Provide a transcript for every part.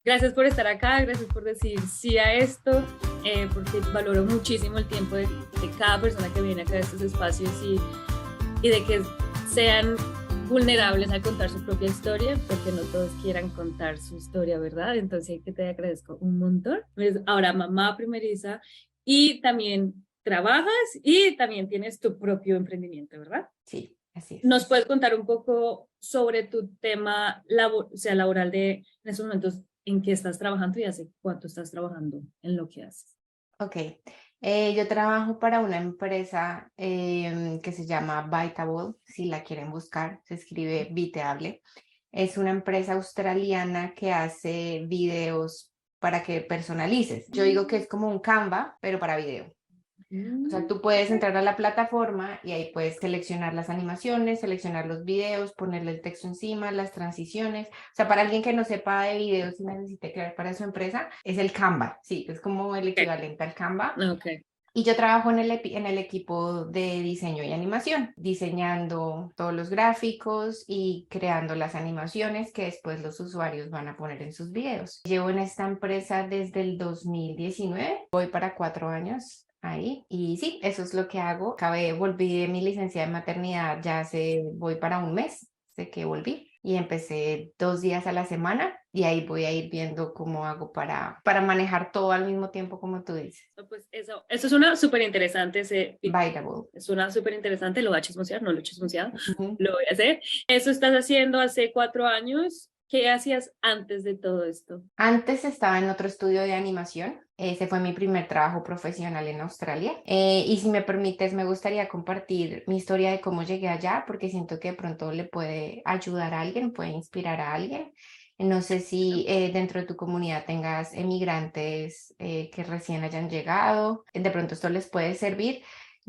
Gracias por estar acá, gracias por decir sí a esto, porque valoro muchísimo el tiempo de cada persona que viene acá a estos espacios y de que sean vulnerables a contar su propia historia, porque no todos quieran contar su historia, ¿verdad? Entonces, que te agradezco un montón. Eres ahora mamá primeriza y también trabajas y también tienes tu propio emprendimiento, ¿verdad? Sí, así es. ¿Nos puedes contar un poco sobre tu tema o sea, laboral de en estos momentos en qué estás trabajando y hace cuánto estás trabajando en lo que haces? Ok. Yo trabajo para una empresa que se llama Biteable, si la quieren buscar, se escribe Biteable. Es una empresa australiana que hace videos para que personalices. Yo digo que es como un Canva, pero para video. O sea, tú puedes Ok. entrar a la plataforma y ahí puedes seleccionar las animaciones, seleccionar los videos, ponerle el texto encima, las transiciones. O sea, para alguien que no sepa de videos y necesite crear para su empresa, es el Canva. Sí, es como el equivalente al Canva. Ok. Y yo trabajo en el equipo de diseño y animación, diseñando todos los gráficos y creando las animaciones que después los usuarios van a poner en sus videos. Llevo en esta empresa desde el 2019, voy para 4 años ahí y sí, eso es lo que hago. Volví de mi licencia de maternidad ya voy para un mes, sé que volví y empecé 2 días a la semana y ahí voy a ir viendo cómo hago para manejar todo al mismo tiempo como tú dices. No, pues eso es una súper interesante, Biteable. es una súper interesante, lo voy a chismosear, no lo he chismoseado, Ujú. lo voy a hacer. Eso estás haciendo hace 4 años. ¿Qué hacías antes de todo esto? Antes estaba en otro estudio de animación. Ese fue mi primer trabajo profesional en Australia. Y si me permites, me gustaría compartir mi historia de cómo llegué allá, porque siento que de pronto le puede ayudar a alguien, puede inspirar a alguien. No sé si dentro de tu comunidad tengas emigrantes que recién hayan llegado. De pronto esto les puede servir.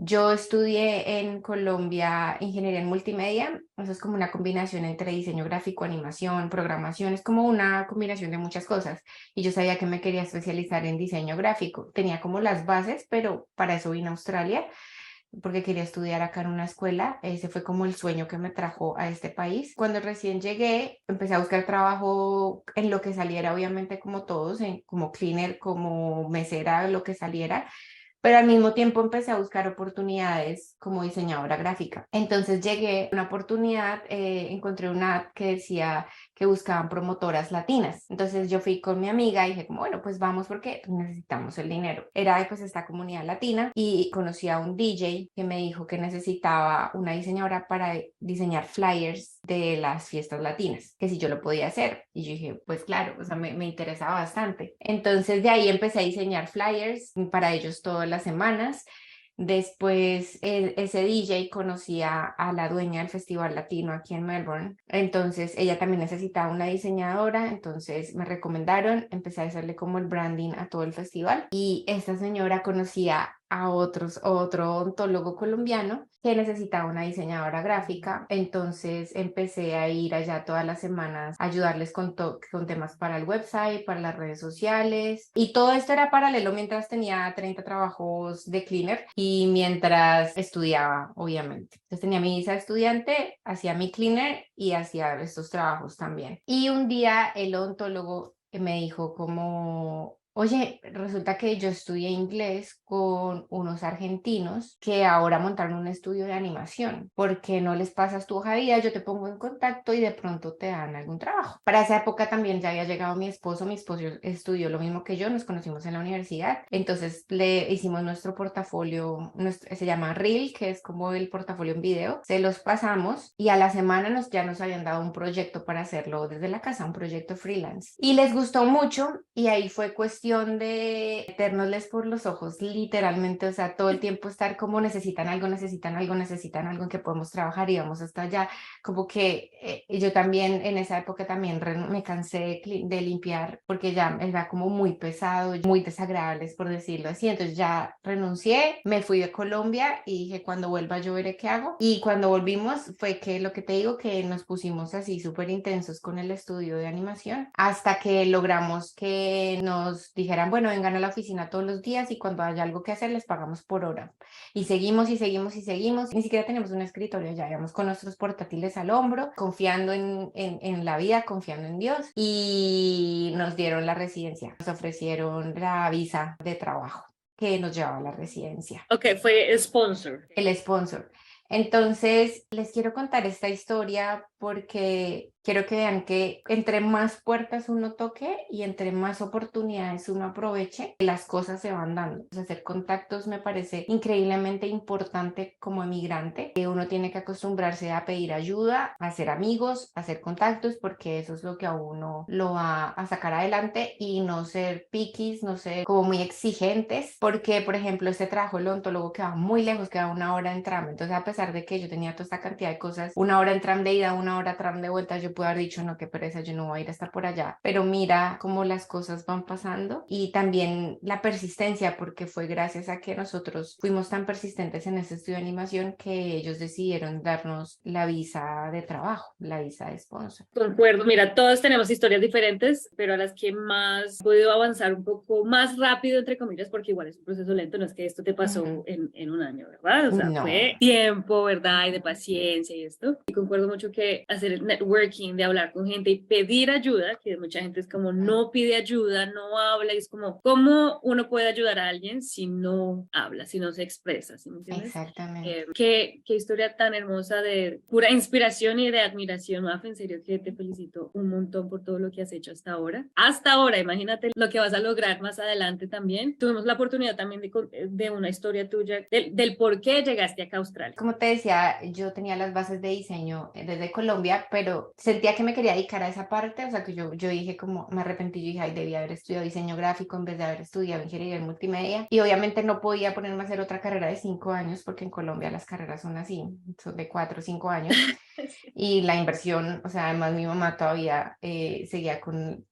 Yo estudié en Colombia ingeniería en multimedia, eso es como una combinación entre diseño gráfico, animación, programación, es como una combinación de muchas cosas. Y yo sabía que me quería especializar en diseño gráfico. Tenía como las bases, pero para eso vine a Australia, porque quería estudiar acá en una escuela. Ese fue como el sueño que me trajo a este país. Cuando recién llegué, empecé a buscar trabajo en lo que saliera, obviamente como todos, como cleaner, como mesera, lo que saliera, pero al mismo tiempo empecé a buscar oportunidades como diseñadora gráfica. Entonces llegué a una oportunidad, encontré una ad que decía que buscaban promotoras latinas. Entonces yo fui con mi amiga y dije como, bueno, pues vamos porque necesitamos el dinero. Era de pues esta comunidad latina y conocí a un DJ que me dijo que necesitaba una diseñadora para diseñar flyers de las fiestas latinas, que si yo lo podía hacer. Y yo dije, pues claro, o sea, me interesaba bastante. Entonces de ahí empecé a diseñar flyers para ellos todas las semanas. Después, ese DJ conocía a la dueña del Festival Latino aquí en Melbourne. Entonces, ella también necesitaba una diseñadora. Entonces, me recomendaron, empecé a hacerle como el branding a todo el festival. Y esta señora conocía a otro odontólogo colombiano que necesitaba una diseñadora gráfica. Entonces, empecé a ir allá todas las semanas a ayudarles con temas para el website, para las redes sociales. Y todo esto era paralelo mientras tenía 30 trabajos de cleaner y mientras estudiaba, obviamente. Entonces tenía mi visa de estudiante, hacía mi cleaner y hacía estos trabajos también. Y un día el odontólogo me dijo como, oye, resulta que yo estudié inglés con unos argentinos que ahora montaron un estudio de animación. ¿Por qué no les pasas tu hoja de vida? Yo te pongo en contacto y de pronto te dan algún trabajo. Para esa época también ya había llegado mi esposo estudió lo mismo que yo, nos conocimos en la universidad. Entonces le hicimos nuestro portafolio, se llama Reel, que es como el portafolio en video. Se los pasamos y a la semana ya nos habían dado un proyecto para hacerlo desde la casa, un proyecto freelance. Y les gustó mucho y ahí fue cuestión de metérnosles por los ojos, literalmente, o sea, todo el tiempo estar como necesitan algo, necesitan algo, necesitan algo en que podemos trabajar y vamos hasta allá. Como que yo también en esa época también me cansé de limpiar porque ya era como muy pesado, muy desagradable, por decirlo así. Entonces ya renuncié, me fui de Colombia y dije, cuando vuelva yo veré qué hago. Y cuando volvimos fue que lo que te digo, que nos pusimos así súper intensos con el estudio de animación hasta que logramos que nos nos dijeran, bueno, vengan a la oficina todos los días y cuando haya algo que hacer les pagamos por hora. Y seguimos y seguimos y seguimos. Ni siquiera tenemos un escritorio ya, íbamos con nuestros portátiles al hombro, confiando en la vida, confiando en Dios. Y nos dieron la residencia, nos ofrecieron la visa de trabajo que nos llevaba a la residencia. Ok, fue sponsor. El sponsor. Entonces, les quiero contar esta historia porque quiero que vean que entre más puertas uno toque y entre más oportunidades uno aproveche, las cosas se van dando. Hacer contactos me parece increíblemente importante como emigrante. Uno tiene que acostumbrarse a pedir ayuda, a hacer amigos, a hacer contactos, porque eso es lo que a uno lo va a sacar adelante y no ser piquis, no ser como muy exigentes, porque, por ejemplo, este trabajo el odontólogo quedaba muy lejos, quedaba 1 hora en tram. Entonces, a pesar de que yo tenía toda esta cantidad de cosas, 1 hora en tram de ida, 1 hora tram de vuelta, yo pude haber dicho, no, qué pereza, yo no voy a ir a estar por allá. Pero mira cómo las cosas van pasando y también la persistencia, porque fue gracias a que nosotros fuimos tan persistentes en ese estudio de animación que ellos decidieron darnos la visa de trabajo, la visa de sponsor. Concuerdo, mira, todos tenemos historias diferentes, pero a las que más he podido avanzar un poco más rápido, entre comillas, porque igual es un proceso lento, no es que esto te pasó en un año, ¿verdad? O sea, No. fue tiempo, ¿verdad? Y de paciencia y esto. Y concuerdo mucho que hacer el networking, de hablar con gente y pedir ayuda, que mucha gente es como no pide ayuda, no habla, y es como, ¿cómo uno puede ayudar a alguien si no habla, si no se expresa? ¿Sí me entiendes? Exactamente. Qué historia tan hermosa de pura inspiración y de admiración, Mafe, en serio que te felicito un montón por todo lo que has hecho hasta ahora. Hasta ahora, imagínate lo que vas a lograr más adelante también. Tuvimos la oportunidad también de una historia tuya, del por qué llegaste acá a Australia. Como te decía, yo tenía las bases de diseño desde Colombia, pero sentía que me quería dedicar a esa parte, o sea que yo dije como, me arrepentí, yo dije, ay, debía haber estudiado diseño gráfico en vez de haber estudiado ingeniería en multimedia, y obviamente no podía ponerme a hacer otra carrera de 5 años, porque en Colombia las carreras son así, son de 4 o 5 años, y la inversión, o sea, además mi mamá todavía seguía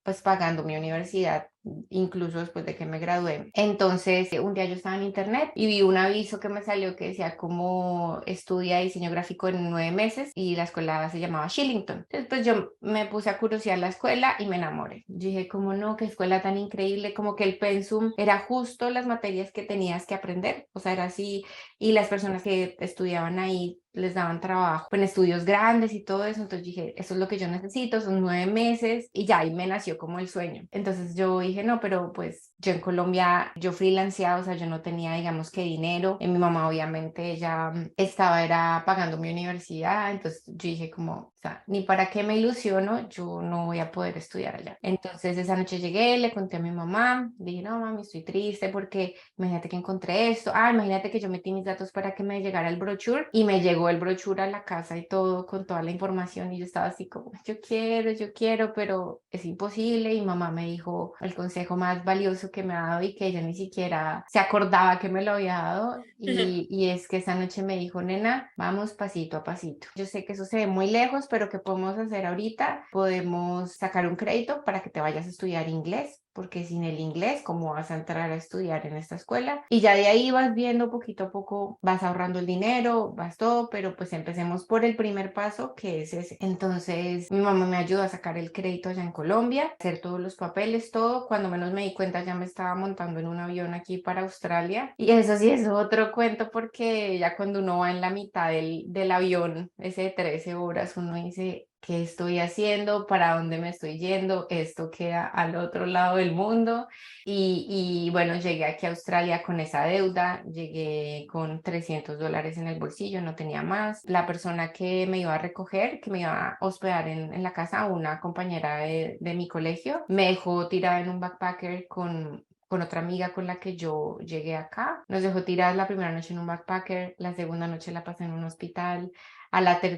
pues pagando mi universidad, incluso después de que me gradué. Entonces, un día yo estaba en internet y vi un aviso que me salió que decía como estudia diseño gráfico en 9 meses y la escuela se llamaba Shillington. Entonces, pues yo me puse a curiosear la escuela y me enamoré. Yo dije, como no, qué escuela tan increíble, como que el pensum era justo las materias que tenías que aprender, o sea, era así, y las personas que estudiaban ahí les daban trabajo en estudios grandes y todo eso. Entonces dije, eso es lo que yo necesito, son 9 meses y ya ahí me nació como el sueño. Entonces yo dije, no, pero pues yo en Colombia, yo freelanceaba, o sea, yo no tenía, digamos, que dinero. Mi mamá obviamente ella era pagando mi universidad, entonces yo dije como, o sea, ni para qué me ilusiono, yo no voy a poder estudiar allá. Entonces esa noche llegué, le conté a mi mamá, dije, no, mami, estoy triste porque imagínate que encontré esto, imagínate que yo metí mis datos para que me llegara el brochure y me llegó el brochure a la casa y todo con toda la información y yo estaba así como, yo quiero, pero es imposible. Y mamá me dijo el consejo más valioso que me ha dado y que ella ni siquiera se acordaba que me lo había dado, y es que esa noche me dijo, nena, vamos pasito a pasito. Yo sé que eso se ve muy lejos, pero ¿qué podemos hacer ahorita? Podemos sacar un crédito para que te vayas a estudiar inglés, porque sin el inglés, ¿cómo vas a entrar a estudiar en esta escuela? Y ya de ahí vas viendo poquito a poco, vas ahorrando el dinero, vas todo, pero pues empecemos por el primer paso, que es ese. Entonces mi mamá me ayudó a sacar el crédito allá en Colombia, hacer todos los papeles, todo. Cuando menos me di cuenta ya me estaba montando en un avión aquí para Australia. Y eso sí es otro cuento, porque ya cuando uno va en la mitad del avión, ese de 13 horas, uno dice, ¿qué estoy haciendo? ¿Para dónde me estoy yendo? Esto queda al otro lado del mundo. Y bueno, llegué aquí a Australia con esa deuda, llegué con $300 en el bolsillo, no tenía más. La persona que me iba a recoger, que me iba a hospedar en la casa, una compañera de mi colegio, me dejó tirada en un backpacker con otra amiga con la que yo llegué acá. Nos dejó tiradas la primera noche en un backpacker, la segunda noche la pasé en un hospital.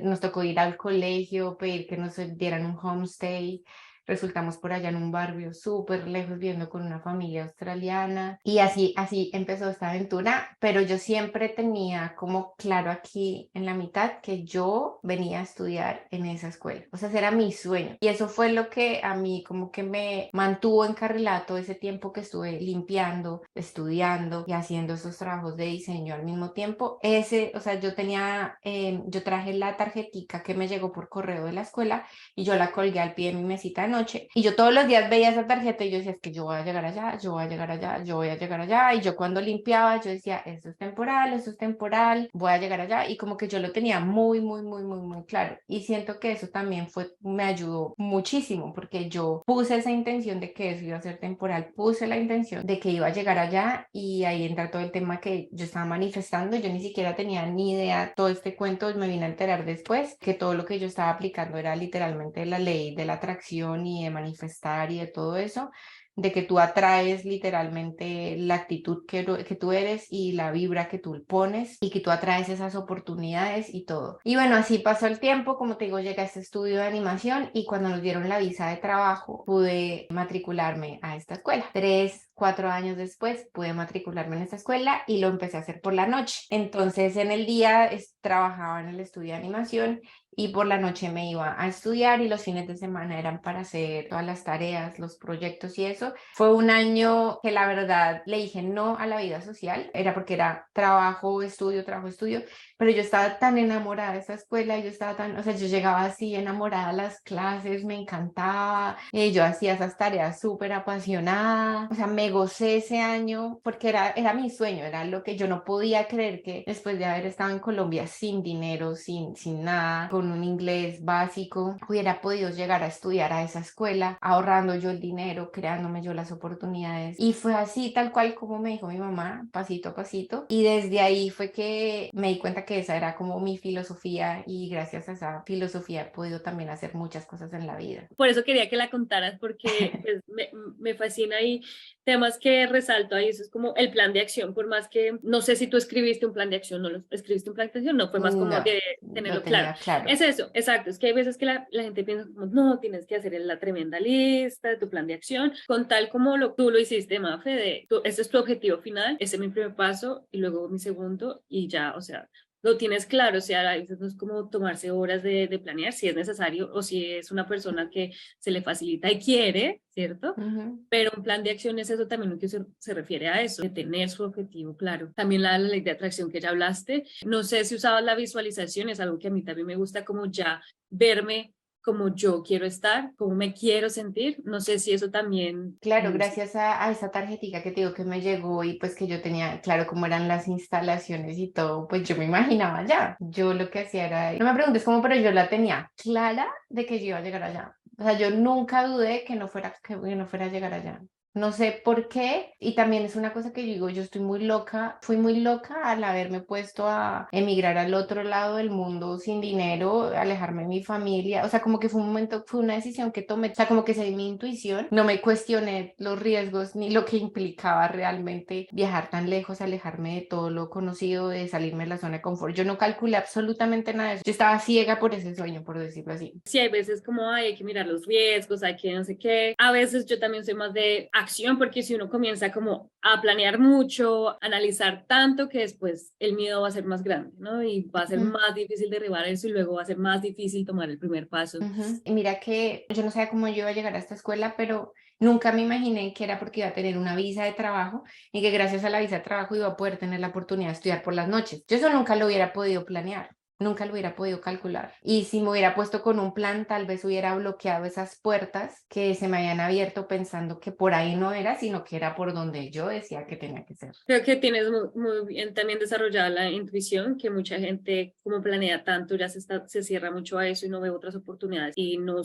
Nos tocó ir al colegio, pedir que nos dieran un homestay. Resultamos por allá en un barrio súper lejos, viviendo con una familia australiana. Y así empezó esta aventura, pero yo siempre tenía como claro aquí en la mitad que yo venía a estudiar en esa escuela. O sea, ese era mi sueño. Y eso fue lo que a mí como que me mantuvo encarrilada todo ese tiempo que estuve limpiando, estudiando y haciendo esos trabajos de diseño al mismo tiempo. O sea, yo traje la tarjetica que me llegó por correo de la escuela y yo la colgué al pie de mi mesita de noche, noche. Y yo todos los días veía esa tarjeta y yo decía, es que yo voy a llegar allá, yo voy a llegar allá, yo voy a llegar allá. Y yo cuando limpiaba, yo decía, esto es temporal, voy a llegar allá. Y como que yo lo tenía muy, muy, muy, muy, muy claro. Y siento que eso también me ayudó muchísimo porque yo puse esa intención de que eso iba a ser temporal, puse la intención de que iba a llegar allá y ahí entra todo el tema que yo estaba manifestando. Yo ni siquiera tenía ni idea, todo este cuento me vine a enterar después, que todo lo que yo estaba aplicando era literalmente la ley de la atracción y de manifestar y de todo eso, de que tú atraes literalmente la actitud que tú eres y la vibra que tú pones y que tú atraes esas oportunidades y todo. Y bueno, así pasó el tiempo, como te digo, llegué a este estudio de animación y cuando nos dieron la visa de trabajo pude matricularme a esta escuela. 3, 4 años después pude matricularme en esta escuela y lo empecé a hacer por la noche. Entonces en el día trabajaba en el estudio de animación y por la noche me iba a estudiar y los fines de semana eran para hacer todas las tareas, los proyectos y eso. Fue un año que la verdad le dije no a la vida social, era porque era trabajo, estudio, pero yo estaba tan enamorada de esa escuela, yo estaba tan, o sea, yo llegaba así enamorada a las clases, me encantaba, yo hacía esas tareas súper apasionada, o sea, me gocé ese año porque era mi sueño, era lo que yo no podía creer que después de haber estado en Colombia sin dinero, sin nada, con un inglés básico, hubiera podido llegar a estudiar a esa escuela, ahorrando yo el dinero, creándome yo las oportunidades. Y fue así, tal cual como me dijo mi mamá, pasito a pasito. Y desde ahí fue que me di cuenta que esa era como mi filosofía y gracias a esa filosofía he podido también hacer muchas cosas en la vida. Por eso quería que la contaras, porque pues, me fascina y temas que resalto ahí, eso es como el plan de acción, por más que no sé si tú escribiste un plan de acción, no lo escribiste un plan de acción, no, fue más como No, de lo tenerlo claro. tenía claro. Es eso, exacto, es que hay veces que la gente piensa como, no, tienes que hacer la tremenda lista de tu plan de acción, con tal como tú lo hiciste, Mafe, este es tu objetivo final, ese es mi primer paso y luego mi segundo y ya, o sea, lo tienes claro, o sea, a veces no es como tomarse horas de planear si es necesario o si es una persona que se le facilita y quiere, ¿cierto? Ujú. Pero un plan de acción es eso también lo que se refiere a eso, de tener su objetivo claro. También la ley de atracción que ya hablaste. No sé si usabas la visualización, es algo que a mí también me gusta como ya verme como yo quiero estar, como me quiero sentir. No sé si eso también Claro, me gusta. gracias a esa tarjetita que te digo que me llegó y pues que yo tenía claro cómo eran las instalaciones y todo, pues yo me imaginaba ya. Yo lo que hacía era, no me preguntes cómo, pero yo la tenía clara de que yo iba a llegar allá. O sea, yo nunca dudé que no fuera a llegar allá. No sé por qué, y también es una cosa que yo digo, yo estoy muy loca, fui muy loca al haberme puesto a emigrar al otro lado del mundo sin dinero, alejarme de mi familia, o sea, como que fue un momento, fue una decisión que tomé, o sea, como que seguí mi intuición, no me cuestioné los riesgos ni lo que implicaba realmente viajar tan lejos, alejarme de todo lo conocido, de salirme de la zona de confort, yo no calculé absolutamente nada de eso, yo estaba ciega por ese sueño, por decirlo así. Sí, hay veces como ay, hay que mirar los riesgos, hay que no sé qué. A veces yo también soy más de acción porque si uno comienza como a planear mucho, analizar tanto que después el miedo va a ser más grande, ¿no? Y va a ser Ujú. más difícil derribar eso y luego va a ser más difícil tomar el primer paso. Ujú. Y mira que yo no sabía cómo yo iba a llegar a esta escuela, pero nunca me imaginé que era porque iba a tener una visa de trabajo y que gracias a la visa de trabajo iba a poder tener la oportunidad de estudiar por las noches. Yo eso nunca lo hubiera podido planear. Nunca lo hubiera podido calcular. Y si me hubiera puesto con un plan, tal vez hubiera bloqueado esas puertas que se me habían abierto pensando que por ahí no era, sino que era por donde yo decía que tenía que ser. Creo que tienes muy bien también desarrollada la intuición, que mucha gente como planea tanto ya se cierra mucho a eso y no ve otras oportunidades y no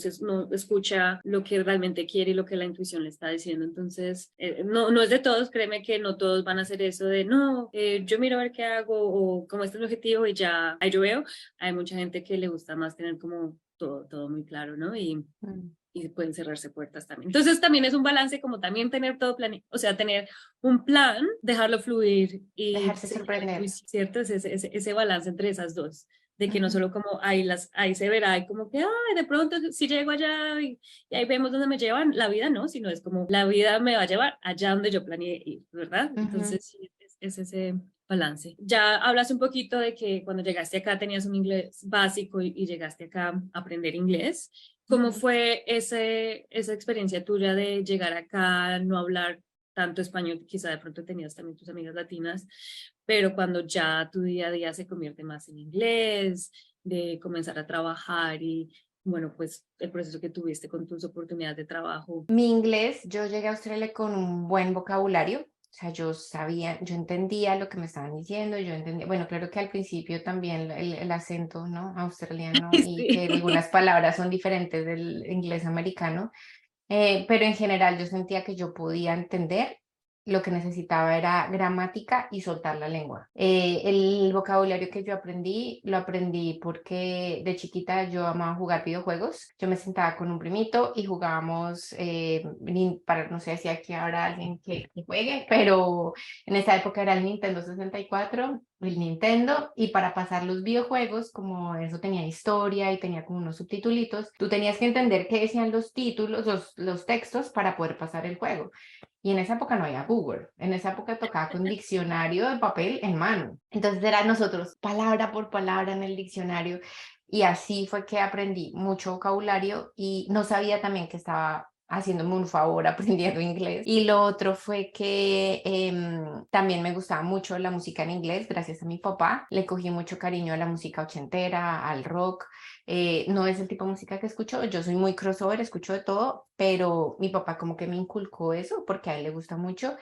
escucha lo que realmente quiere y lo que la intuición le está diciendo. Entonces, no es de todos, créeme que no todos van a hacer eso de no, yo miro a ver qué hago o como este es mi objetivo y ya ahí yo veo. Hay mucha gente que le gusta más tener como todo muy claro, ¿no? Mm. Y pueden cerrarse puertas también. Entonces también es un balance como también tener todo planeado, o sea, tener un plan, dejarlo fluir y Dejarse seguir la sorprender. intuición, ¿cierto? Ese balance entre esas dos, de que no Ujú. solo como ahí se verá y como que, ay, de pronto si llego allá y ahí vemos dónde me llevan, la vida no, sino es como la vida me va a llevar allá donde yo planeé ir, ¿verdad? Ujú. Entonces sí, es ese balance. Ya hablas un poquito de que cuando llegaste acá tenías un inglés básico y llegaste acá a aprender inglés. ¿Cómo Ujú. fue esa experiencia tuya de llegar acá, no hablar tanto español? Quizá de pronto tenías también tus amigas latinas, pero cuando ya tu día a día se convierte más en inglés, de comenzar a trabajar bueno, pues el proceso que tuviste con tus oportunidades de trabajo. Mi inglés, yo llegué a Australia con un buen vocabulario, o sea, yo sabía, yo entendía lo que me estaban diciendo, yo entendía, bueno, claro que al principio también el acento, ¿no? Australiano y que Sí. algunas palabras son diferentes del inglés americano. Pero en general yo sentía que yo podía entender, lo que necesitaba era gramática y soltar la lengua. El vocabulario que yo aprendí, lo aprendí porque de chiquita yo amaba jugar videojuegos. Yo me sentaba con un primito y jugábamos, para, no sé si aquí habrá alguien que juegue, pero en esa época era el Nintendo 64, el Nintendo, y para pasar los videojuegos, como eso tenía historia y tenía como unos subtitulitos, tú tenías que entender qué decían los títulos, los textos para poder pasar el juego. Y en esa época no había Google, en esa época tocaba con diccionario de papel en mano. Entonces era nosotros palabra por palabra en el diccionario y así fue que aprendí mucho vocabulario y no sabía también que estaba haciéndome un favor aprendiendo inglés. Y lo otro fue que también me gustaba mucho la música en inglés, gracias a mi papá. Le cogí mucho cariño a la música ochentera, al rock. No es el tipo de música que escucho, yo soy muy crossover, escucho de todo, pero mi papá como que me inculcó eso porque a él le gusta mucho.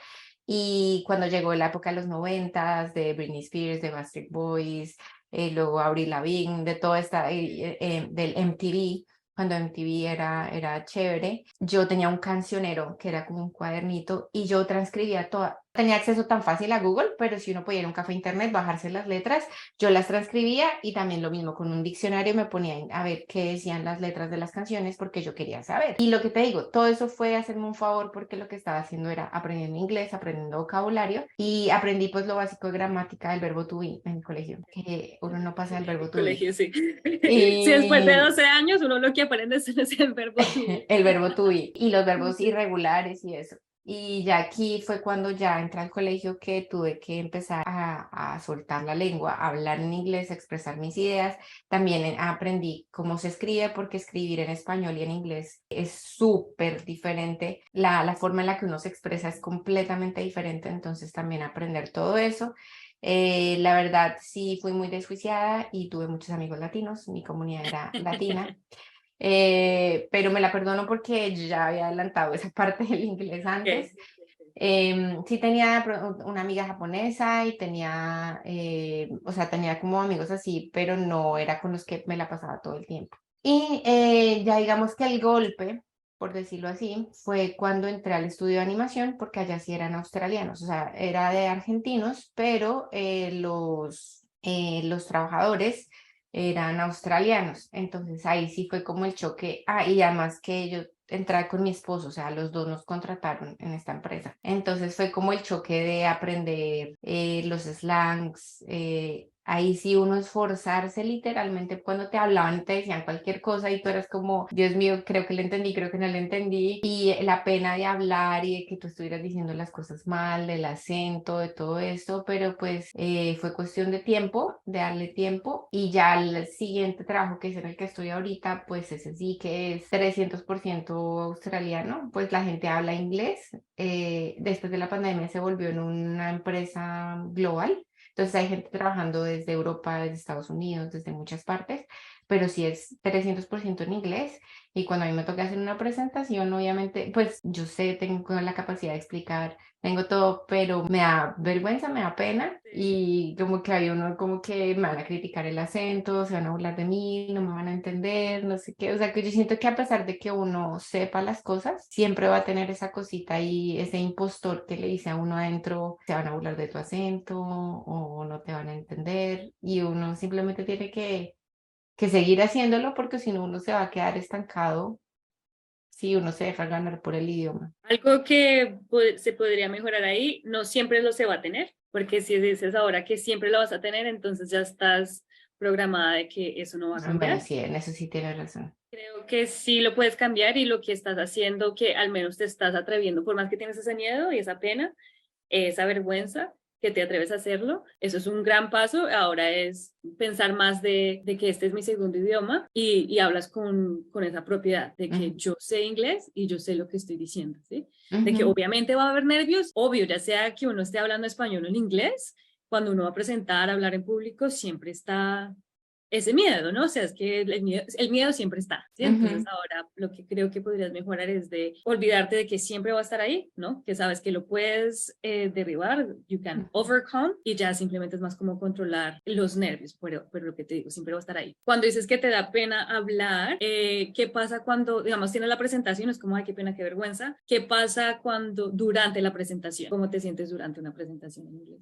Y cuando llegó la época de los noventas, de Britney Spears, de Backstreet Boys, luego Avril Lavigne, de toda esta, del MTV, cuando MTV era chévere, yo tenía un cancionero que era como un cuadernito y yo transcribía toda, tenía acceso tan fácil a Google, pero si uno podía ir a un café internet, bajarse las letras, yo las transcribía y también lo mismo con un diccionario me ponía a ver qué decían las letras de las canciones porque yo quería saber. Y lo que te digo, todo eso fue hacerme un favor porque lo que estaba haciendo era aprendiendo inglés, aprendiendo vocabulario y aprendí pues lo básico de gramática del verbo to be en el colegio, que uno no pasa del verbo El to be. colegio, sí. Si después de Y 12 años uno lo que aprende es el verbo to be. el verbo to be y los verbos Sí. irregulares y eso. Y ya aquí fue cuando ya entré al colegio que tuve que empezar a soltar la lengua, a hablar en inglés, a expresar mis ideas. También aprendí cómo se escribe porque escribir en español y en inglés es súper diferente. La forma en la que uno se expresa es completamente diferente, entonces también aprender todo eso. La verdad, sí fui muy desjuiciada y tuve muchos amigos latinos, mi comunidad era latina. Pero me la perdono porque yo ya había adelantado esa parte del inglés antes. Okay. Sí tenía una amiga japonesa y tenía, o sea, tenía como amigos así, pero no era con los que me la pasaba todo el tiempo. Y ya digamos que el golpe, por decirlo así, fue cuando entré al estudio de animación, porque allá sí eran australianos, o sea, era de argentinos, pero los trabajadores eran australianos. Entonces ahí sí fue como el choque. Ah, y además que yo entré con mi esposo, o sea, los dos nos contrataron en esta empresa. Entonces fue como el choque de aprender los slangs. Ahí sí uno esforzarse literalmente cuando te hablaban y te decían cualquier cosa y tú eras como, Dios mío, creo que le entendí, creo que no le entendí. Y la pena de hablar y de que tú estuvieras diciendo las cosas mal, del acento, de todo esto, pero pues fue cuestión de tiempo, de darle tiempo. Y ya el siguiente trabajo que es en el que estoy ahorita, pues ese sí que es 300% australiano, pues la gente habla inglés. Después de la pandemia se volvió en una empresa global. Entonces hay gente trabajando desde Europa, desde Estados Unidos, desde muchas partes, pero sí es 300% en inglés. Y cuando a mí me toca hacer una presentación, obviamente, pues yo sé, tengo la capacidad de explicar, tengo todo, pero me da vergüenza, me da pena y como que hay uno como que me van a criticar el acento, se van a burlar de mí, no me van a entender, no sé qué. O sea, que yo siento que a pesar de que uno sepa las cosas, siempre va a tener esa cosita y ese impostor que le dice a uno adentro, se van a burlar de tu acento o no te van a entender y uno simplemente tiene que seguir haciéndolo porque si no uno se va a quedar estancado si uno se deja ganar por el idioma. Algo que se podría mejorar ahí, no siempre lo se va a tener, porque si dices ahora que siempre lo vas a tener, entonces ya estás programada de que eso no va a Bueno, cambiar. sí, en eso sí tienes razón. Creo que sí lo puedes cambiar y lo que estás haciendo, que al menos te estás atreviendo, por más que tienes ese miedo y esa pena, esa vergüenza, que te atreves a hacerlo, eso es un gran paso. Ahora es pensar más de que este es mi segundo idioma y hablas con esa propiedad de que Ujú, yo sé inglés y yo sé lo que estoy diciendo, ¿sí? De que ujú. obviamente va a haber nervios, obvio, ya sea que uno esté hablando español o en inglés, cuando uno va a presentar, hablar en público, siempre está ese miedo, ¿no? O sea, es que el miedo siempre está, ¿sí? Entonces ahora lo que creo que podrías mejorar es de olvidarte de que siempre va a estar ahí, ¿no? Que sabes que lo puedes derribar, you can overcome, y ya simplemente es más como controlar los nervios, pero lo que te digo, siempre va a estar ahí. Cuando dices que te da pena hablar, ¿qué pasa cuando, digamos, tienes la presentación? Es como, ay, qué pena, qué vergüenza. ¿Qué pasa cuando, durante la presentación? ¿Cómo te sientes durante una presentación en inglés?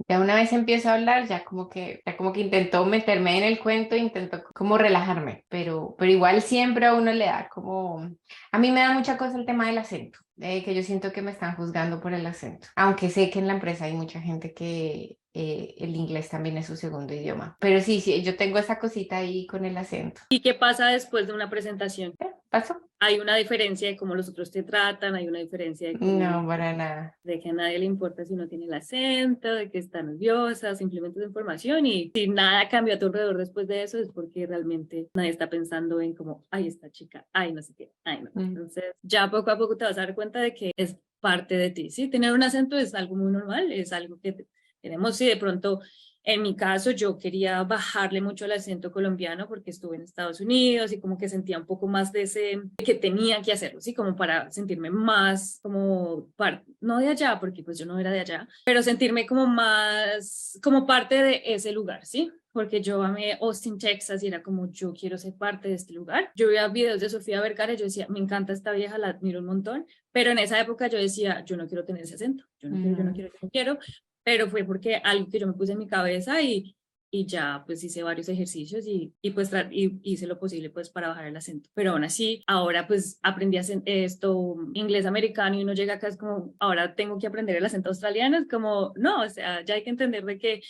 Ya una vez empiezo a hablar, ya como que intento meterme en el cuento, intento como relajarme, pero igual siempre a uno le da como, a mí me da mucha cosa el tema del acento, que yo siento que me están juzgando por el acento, aunque sé que en la empresa hay mucha gente que el inglés también es su segundo idioma, pero sí, sí, yo tengo esa cosita ahí con el acento. ¿Y qué pasa después de una presentación? ¿Pasó? Hay una diferencia de cómo los otros te tratan, hay una diferencia de cómo, No, para nada. de que a nadie le importa si no tiene el acento, de que está nerviosa, simplemente es información, y si nada cambió a tu alrededor después de eso es porque realmente nadie está pensando en como, ay, esta chica, ay, no sé qué, ay, no. Entonces ya poco a poco te vas a dar cuenta de que es parte de ti, ¿sí? Tener un acento es algo muy normal, es algo que tenemos, si de pronto... En mi caso, yo quería bajarle mucho el acento colombiano porque estuve en Estados Unidos y como que sentía un poco más de ese, que tenía que hacerlo, ¿sí? Como para sentirme más como parte, no de allá, porque pues yo no era de allá, pero sentirme como más, como parte de ese lugar, ¿sí? Porque yo amé Austin, Texas, y era como, yo quiero ser parte de este lugar. Yo veía videos de Sofía Vergara y yo decía, me encanta esta vieja, la admiro un montón, pero en esa época yo decía, yo no quiero tener ese acento, yo no quiero, yo no quiero, yo no quiero, pero fue porque algo que yo me puse en mi cabeza y ya pues hice varios ejercicios y pues y hice lo posible pues para bajar el acento. Pero aún así, ahora pues aprendí esto, inglés americano, y uno llega acá es como, ahora tengo que aprender el acento australiano, es como, no, o sea, ya hay que entender de que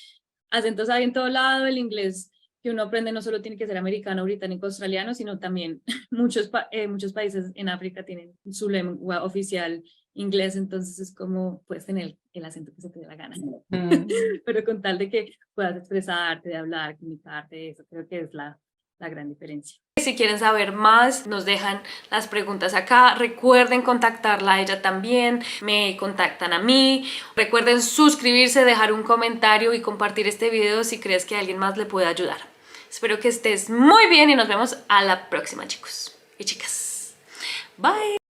acentos hay en todo lado, el inglés que uno aprende no solo tiene que ser americano, británico, australiano, sino también muchos países en África tienen su lengua oficial inglés, entonces es como puedes tener el acento que se te dé la gana, pero con tal de que puedas expresarte, de hablar, comunicarte, eso creo que es la gran diferencia. Si quieren saber más, nos dejan las preguntas acá. Recuerden contactarla a ella también, me contactan a mí. Recuerden suscribirse, dejar un comentario y compartir este video si crees que a alguien más le puede ayudar. Espero que estés muy bien y nos vemos a la próxima, chicos y chicas. Bye.